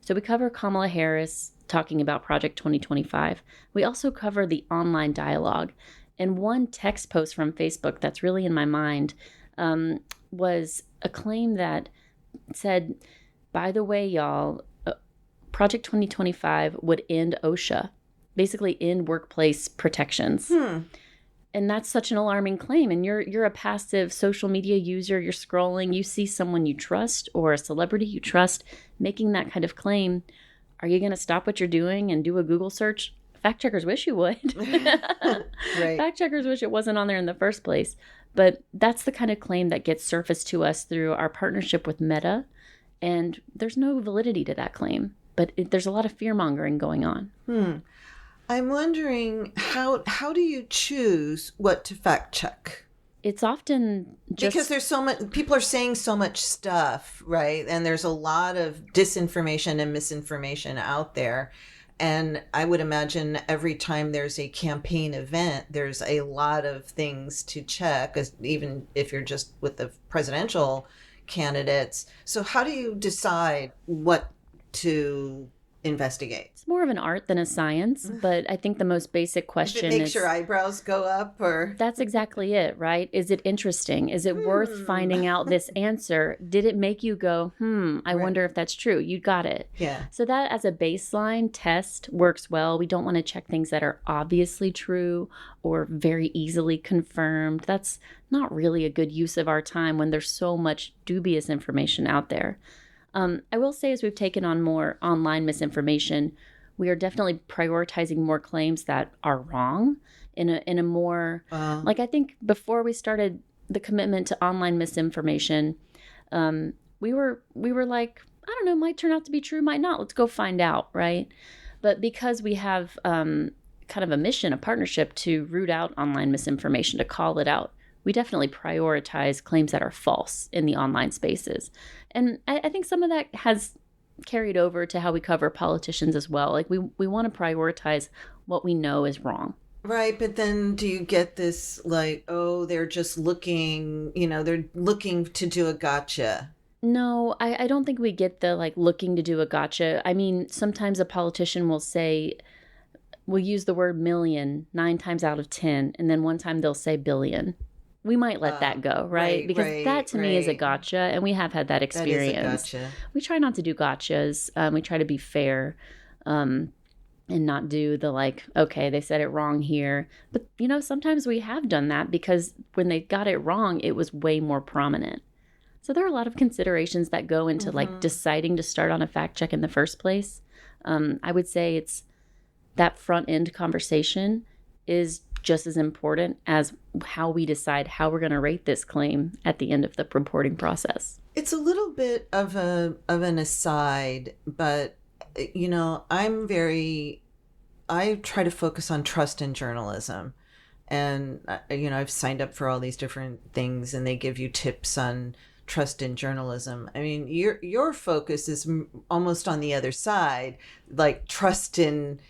So we cover Kamala Harris talking about Project 2025. We also cover the online dialogue. And one text post from Facebook that's really in my mind was a claim that said, by the way, y'all, Project 2025 would end OSHA, basically end workplace protections. And that's such an alarming claim. And you're a passive social media user. You're scrolling. You see someone you trust or a celebrity you trust making that kind of claim. Are you going to stop what you're doing and do a Google search? Fact checkers wish you would. Fact checkers wish it wasn't on there in the first place. But that's the kind of claim that gets surfaced to us through our partnership with Meta. And there's no validity to that claim. But there's a lot of fear-mongering going on. I'm wondering, how do you choose what to fact check? It's often just... Because there's so much, people are saying so much stuff, right? And there's a lot of disinformation and misinformation out there. And I would imagine every time there's a campaign event, there's a lot of things to check, even if you're just with the presidential candidates. So how do you decide what to investigate? It's more of an art than a science, but I think the most basic question If it makes your eyebrows go up, or... That's exactly it, right? Is it interesting? Is it worth finding out this answer? Did it make you go, I wonder if that's true? You got it. Yeah. So that as a baseline test works well. We don't want to check things that are obviously true or very easily confirmed. That's not really a good use of our time when there's so much dubious information out there. I will say, as we've taken on more online misinformation, we are definitely prioritizing more claims that are wrong in a more, like, I think before we started the commitment to online misinformation, we were like, I don't know, might turn out to be true, might not. Let's go find out, right? But because we have kind of a mission, a partnership to root out online misinformation, to call it out, we definitely prioritize claims that are false in the online spaces. And I think some of that has carried over to how we cover politicians as well. Like, we want to prioritize what we know is wrong. Right, but then do you get this, like, oh, they're just looking, they're looking to do a gotcha? No, I don't think we get the, like, looking to do a gotcha. I mean, sometimes a politician will use the word million 9 times out of 10, and then one time they'll say billion. We might let that go, right? Because that to me is a gotcha, and we have had that experience. That is a gotcha. We try not to do gotchas. We try to be fair. and not do the like, okay, they said it wrong here. But, sometimes we have done that because when they got it wrong, it was way more prominent. So there are a lot of considerations that go into like deciding to start on a fact check in the first place. I would say it's that front end conversation is just as important as how we decide how we're going to rate this claim at the end of the reporting process. It's a little bit of an aside, but I try to focus on trust in journalism. And, I've signed up for all these different things and they give you tips on trust in journalism. I mean, your focus is almost on the other side, like trust in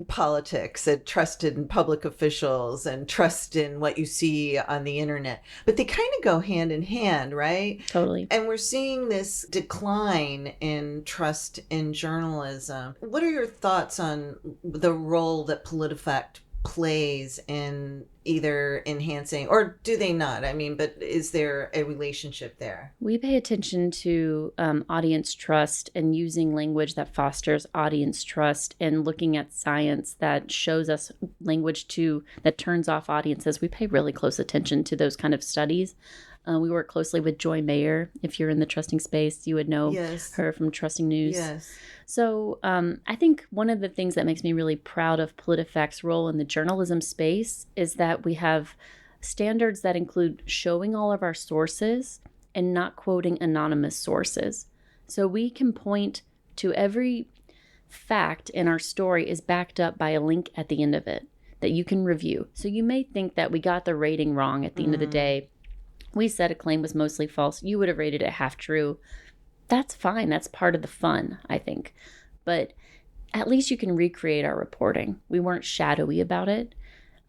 politics and trust in public officials and trust in what you see on the internet. But they kind of go hand in hand, right? Totally. And we're seeing this decline in trust in journalism. What are your thoughts on the role that PolitiFact plays in either enhancing, or do they not? I mean, but is there a relationship there? We pay attention to audience trust and using language that fosters audience trust and looking at science that shows us language that turns off audiences. We pay really close attention to those kind of studies. We work closely with Joy Mayer. If you're in the trusting space, you would know her from Trusting News. Yes. So I think one of the things that makes me really proud of PolitiFact's role in the journalism space is that we have standards that include showing all of our sources and not quoting anonymous sources. So we can point to every fact in our story is backed up by a link at the end of it that you can review. So you may think that we got the rating wrong at the end of the day. We said a claim was mostly false. You would have rated it half true. That's fine. That's part of the fun, I think. But at least you can recreate our reporting. We weren't shadowy about it.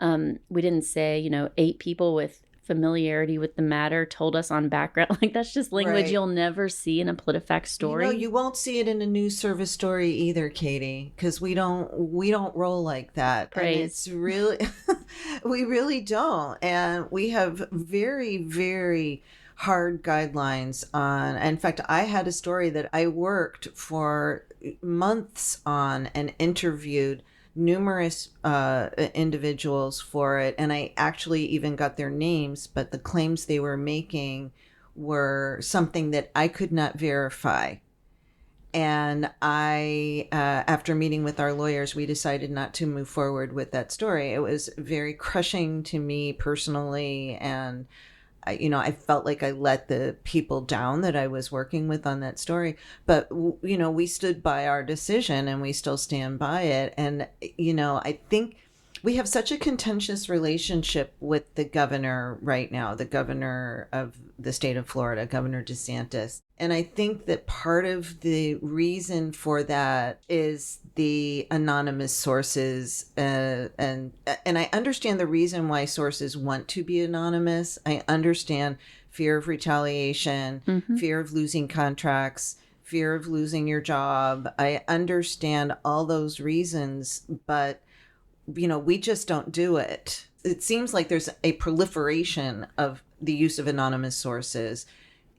We didn't say, 8 people with familiarity with the matter told us on background. Like, that's just language you'll never see in a PolitiFact story. You won't see it in a news service story either, Katie, because we don't roll like that. Praise. And it's really, we really don't. And we have very, very hard guidelines on. In fact, I had a story that I worked for months on and interviewed numerous individuals for it, and I actually even got their names, but the claims they were making were something that I could not verify. And I, after meeting with our lawyers, we decided not to move forward with that story. It was very crushing to me personally, and I felt like I let the people down that I was working with on that story. But, we stood by our decision and we still stand by it. And, I think we have such a contentious relationship with the governor right now, the governor of the state of Florida, Governor DeSantis. And I think that part of the reason for that is the anonymous sources. And I understand the reason why sources want to be anonymous. I understand fear of retaliation, fear of losing contracts, fear of losing your job. I understand all those reasons, but we just don't do it. It seems like there's a proliferation of the use of anonymous sources.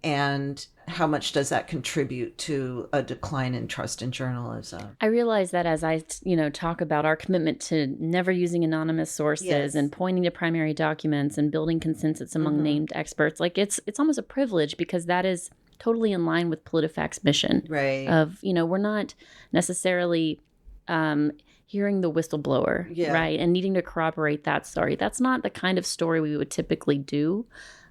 And how much does that contribute to a decline in trust in journalism? I realize that as I, talk about our commitment to never using anonymous sources and pointing to primary documents and building consensus among named experts, like it's almost a privilege because that is totally in line with PolitiFact's mission. Right. Of, we're not necessarily hearing the whistleblower, right, and needing to corroborate that story. That's not the kind of story we would typically do.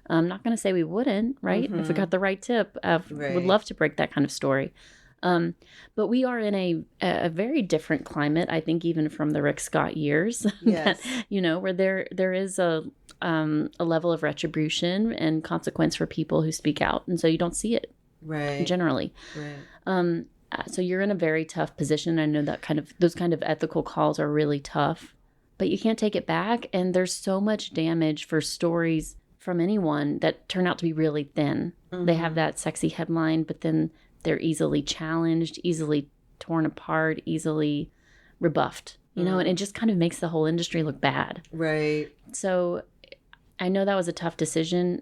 I'm not going to say we wouldn't, right? If we got the right tip, would love to break that kind of story. But we are in a very different climate, I think, even from the Rick Scott years, that, where there is a level of retribution and consequence for people who speak out. And so you don't see it generally. Right. So you're in a very tough position. I know that those kind of ethical calls are really tough, but you can't take it back. And there's so much damage for stories from anyone that turn out to be really thin. They have that sexy headline, but then they're easily challenged, easily torn apart, easily rebuffed, and it just kind of makes the whole industry look bad. Right. So I know that was a tough decision.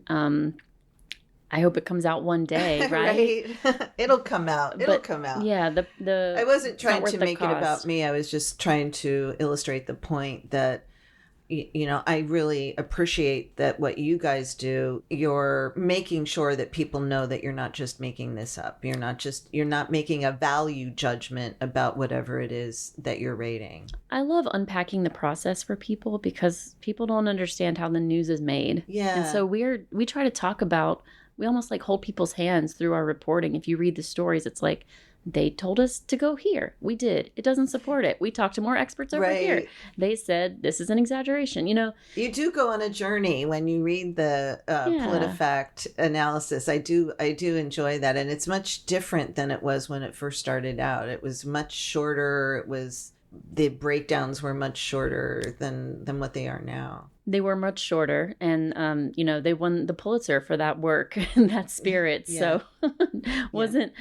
I hope it comes out one day, right? It'll come out. It'll But, come out. Yeah, the I wasn't it's not trying worth to the make it about cost. me. I was just trying to illustrate the point that, I really appreciate that what you guys do. You're making sure that people know that you're not just making this up. You're not making a value judgment about whatever it is that you're rating. I love unpacking the process for people because people don't understand how the news is made. Yeah. And so we try to talk about, we almost like hold people's hands through our reporting. If you read the stories, it's like, they told us to go here. We did. It doesn't support it. We talked to more experts over here. Right. They said this is an exaggeration. You do go on a journey when you read the PolitiFact analysis. I do enjoy that, and it's much different than it was when it first started out. It was much shorter. The breakdowns were much shorter than what they are now. They were much shorter, and they won the Pulitzer for that work and that spirit. Yeah. So wasn't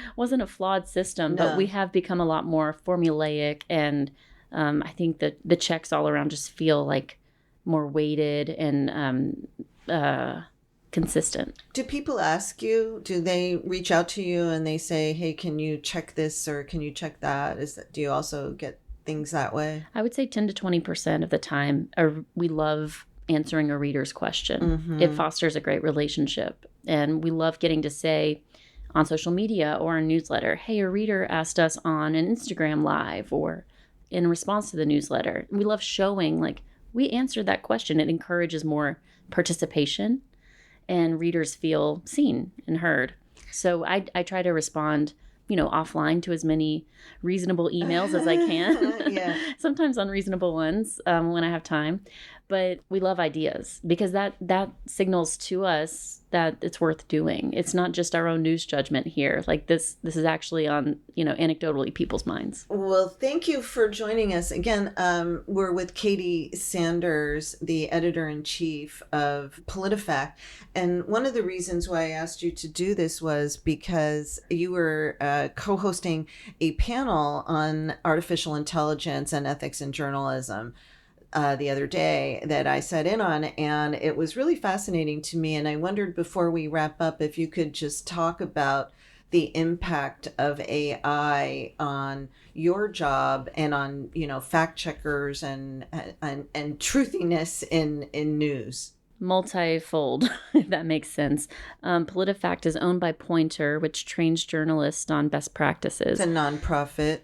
a flawed system, No. but we have become a lot more formulaic, and I think that the checks all around just feel like more weighted and consistent. Do people ask you? Do they reach out to you and they say, "Hey, can you check this or can you check that?" Do you also get things that way? I would say 10 to 20% of the time, we love answering a reader's question. Mm-hmm. It fosters a great relationship. And we love getting to say on social media or a newsletter, hey, a reader asked us on an Instagram live or in response to the newsletter. We love showing like we answered that question. It encourages more participation and readers feel seen and heard. So I try to respond offline to as many reasonable emails as I can. Yeah. Sometimes unreasonable ones when I have time. But we love ideas because that signals to us that it's worth doing. It's not just our own news judgment here. Like this is actually on, anecdotally people's minds. Well, thank you for joining us. Again, we're with Katie Sanders, the editor-in-chief of PolitiFact. And one of the reasons why I asked you to do this was because you were co-hosting a panel on artificial intelligence and ethics in journalism the other day that I sat in on, and it was really fascinating to me. And I wondered before we wrap up if you could just talk about the impact of AI on your job and on fact checkers and truthiness in news. Multifold, if that makes sense. PolitiFact is owned by Pointer, which trains journalists on best practices. It's a nonprofit.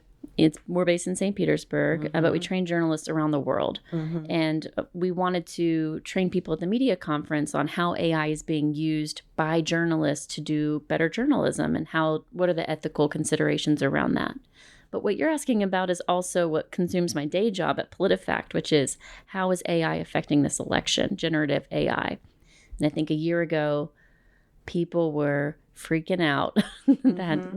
We're based in St. Petersburg, but we train journalists around the world. Mm-hmm. And we wanted to train people at the media conference on how AI is being used by journalists to do better journalism and what are the ethical considerations around that. But what you're asking about is also what consumes my day job at PolitiFact, which is how is AI affecting this election, generative AI. And I think a year ago, people were freaking out that,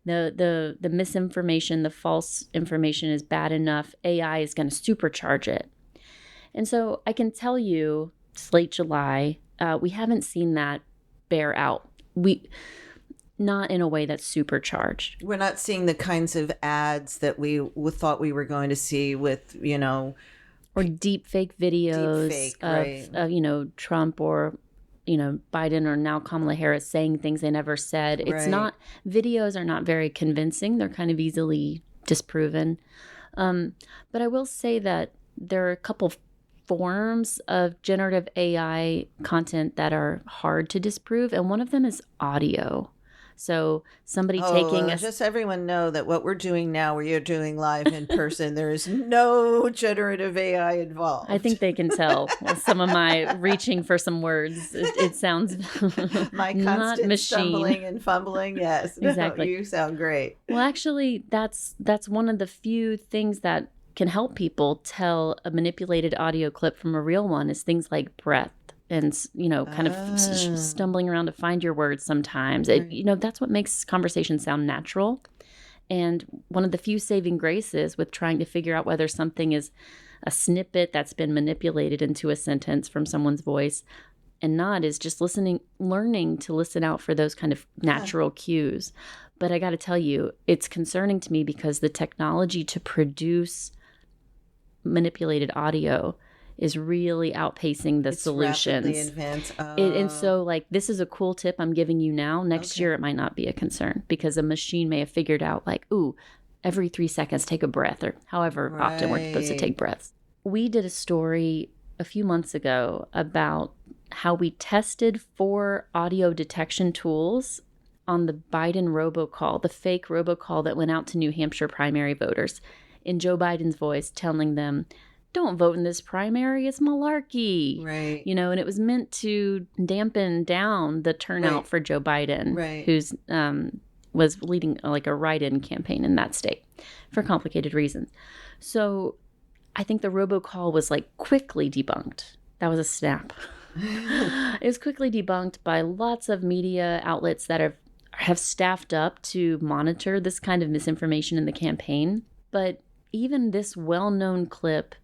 the misinformation, the false information is bad enough. AI is going to supercharge it. And so I can tell you, it's late July, we haven't seen that bear out. Not in a way that's supercharged. We're not seeing the kinds of ads that we thought we were going to see with, or deep fake videos of Trump or Biden or now Kamala Harris saying things they never said. It's Right. not, videos are not very convincing. They're kind of easily disproven. But I will say that there are a couple forms of generative AI content that are hard to disprove. And one of them is audio. So somebody taking just everyone know that what we're doing now, where you're doing live in person, there is no generative AI involved. I think they can tell some of my reaching for some words. It sounds my not constant machine. stumbling and fumbling. Yes, no, Exactly. you sound great. Well, actually, that's one of the few things that can help people tell a manipulated audio clip from a real one is things like breath. And, kind of stumbling around to find your words sometimes. That's what makes conversation sound natural. And one of the few saving graces with trying to figure out whether something is a snippet that's been manipulated into a sentence from someone's voice and not is just learning to listen out for those kind of natural cues. But I got to tell you, it's concerning to me because the technology to produce manipulated audio is really outpacing the It's solutions. rapidly advanced. And so, like, this is a cool tip I'm giving you now. Next Okay. year, it might not be a concern because a machine may have figured out, like, ooh, every 3 seconds, take a breath, or however often we're supposed to Right. take breaths. We did a story a few months ago about how we tested 4 audio detection tools on the Biden robocall, the fake robocall that went out to New Hampshire primary voters, in Joe Biden's voice telling them, don't vote in this primary, it's malarkey. Right. You know, and it was meant to dampen down the turnout Right. for Joe Biden, Right. who's was leading like a write-in campaign in that state for complicated reasons. So I think the robocall was like quickly debunked. That was a snap. It was quickly debunked by lots of media outlets that have staffed up to monitor this kind of misinformation in the campaign. But even this well-known clip,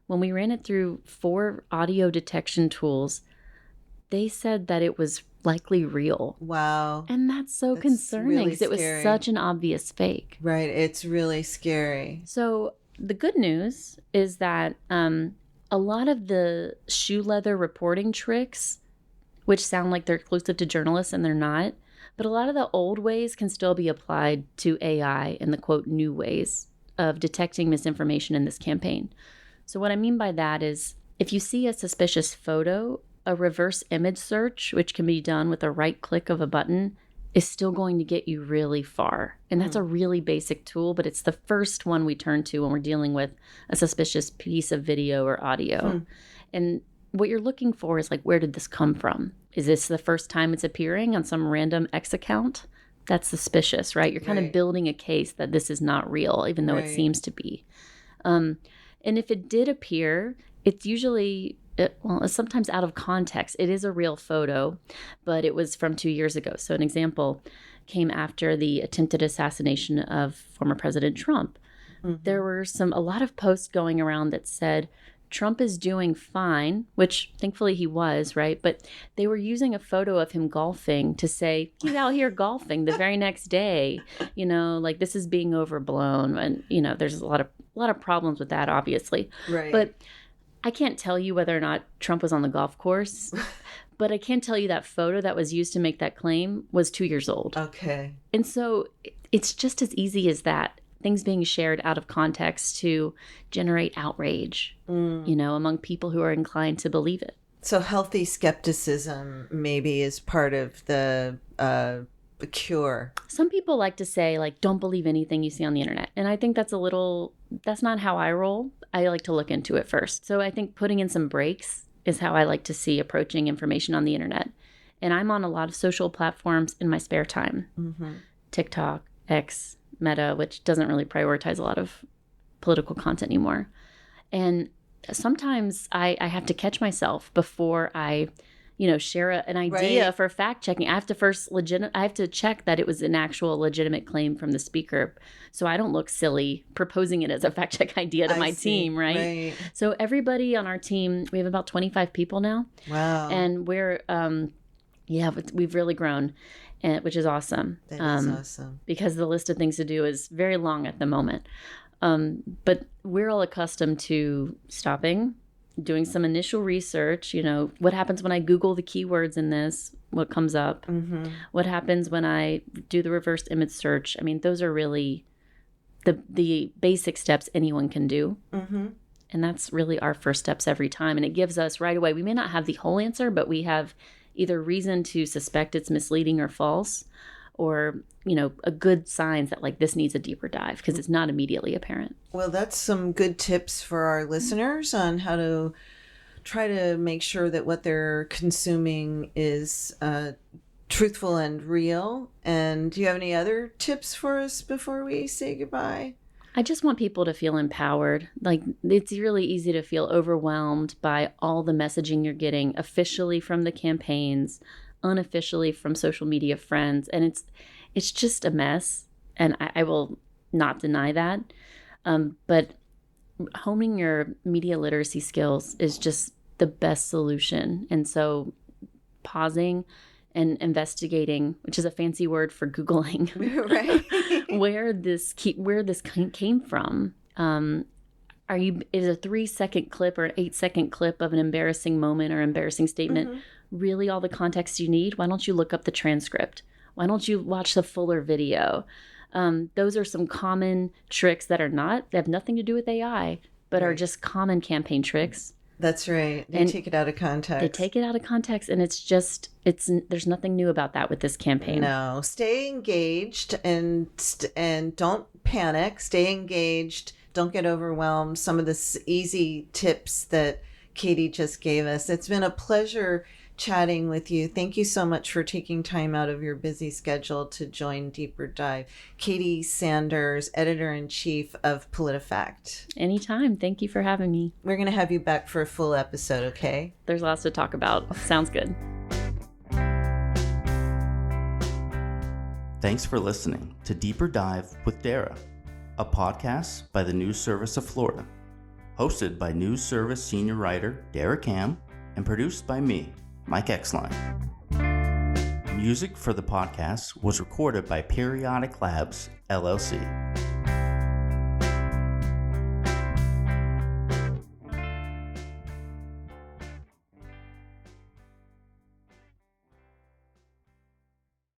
when we ran it through 4 audio detection tools, they said that it was likely real. Wow. And that's so That's concerning really because it was scary. such an obvious fake. Right. It's really scary. So the good news is that a lot of the shoe leather reporting tricks, which sound like they're exclusive to journalists and they're not, but a lot of the old ways can still be applied to AI and the quote new ways of detecting misinformation in this campaign. So what I mean by that is if you see a suspicious photo, a reverse image search, which can be done with a right click of a button, is still going to get you really far. And that's a really basic tool, but it's the first one we turn to when we're dealing with a suspicious piece of video or audio. And what you're looking for is like, where did this come from? Is this the first time it's appearing on some random X account? That's suspicious, right? You're kind of Right. building a case that this is not real, even though it Right. seems to be. And if it did appear, it's usually, it's sometimes out of context. It is a real photo, but it was from 2 years ago. So an example came after the attempted assassination of former President Trump. There were a lot of posts going around that said, Trump is doing fine, which thankfully he was, right? But they were using a photo of him golfing to say he's out here golfing the very next day. You know, like this is being overblown, and you know, there's a lot of problems with that, obviously. Right. But I can't tell you whether or not Trump was on the golf course, but I can tell you that photo that was used to make that claim was 2 years old. Okay. And so it's just as easy as that. Things being shared out of context to generate outrage, you know, among people who are inclined to believe it. So healthy skepticism maybe is part of the cure. Some people like to say, like, don't believe anything you see on the internet. And I think that's not how I roll. I like to look into it first. So I think putting in some breaks is how I like to see approaching information on the internet. And I'm on a lot of social platforms in my spare time. TikTok, X, Meta, which doesn't really prioritize a lot of political content anymore. And sometimes I have to catch myself before I, you know, share an idea Right. for fact checking. I have to I have to check that it was an actual legitimate claim from the speaker, so I don't look silly proposing it as a fact check idea to I my see. team, right? So everybody on our team, we have about 25 people now, Wow. and we're we've really grown, which is awesome. That is awesome. Because the list of things to do is very long at the moment. But we're all accustomed to stopping, doing some initial research. You know, what happens when I Google the keywords in this? What comes up? What happens when I do the reverse image search? I mean, those are really the basic steps anyone can do. And that's really our first steps every time. And it gives us right away, we may not have the whole answer, but we have either reason to suspect it's misleading or false, or, you know, a good signs that like this needs a deeper dive because it's not immediately apparent. Well, that's some good tips for our listeners on how to try to make sure that what they're consuming is truthful and real. And do you have any other tips for us before we say goodbye? I just want people to feel empowered. Like, it's really easy to feel overwhelmed by all the messaging you're getting officially from the campaigns, unofficially from social media friends. And it's just a mess. And I will not deny that. But honing your media literacy skills is just the best solution. And so pausing and investigating, which is a fancy word for Googling, Right. where this came from, is a 3-second clip or an 8-second clip of an embarrassing moment or embarrassing statement really all the context you need? Why don't you look up the transcript? Why don't you watch the fuller video? Those are some common tricks that have nothing to do with AI, but are just common campaign tricks. That's right. They take it out of context. They take it out of context, and there's nothing new about that with this campaign. No, stay engaged and don't panic. Stay engaged. Don't get overwhelmed. Some of the easy tips that Katie just gave us. It's been a pleasure chatting with you. Thank you so much for taking time out of your busy schedule to join Deeper Dive. Katie Sanders, Editor-in-Chief of PolitiFact. Anytime. Thank you for having me. We're going to have you back for a full episode, okay? There's lots to talk about. Sounds good. Thanks for listening to Deeper Dive with Dara, a podcast by the News Service of Florida, hosted by News Service senior writer Dara Cam and produced by me, Mike Exline. Music for the podcast was recorded by Periodic Labs, LLC.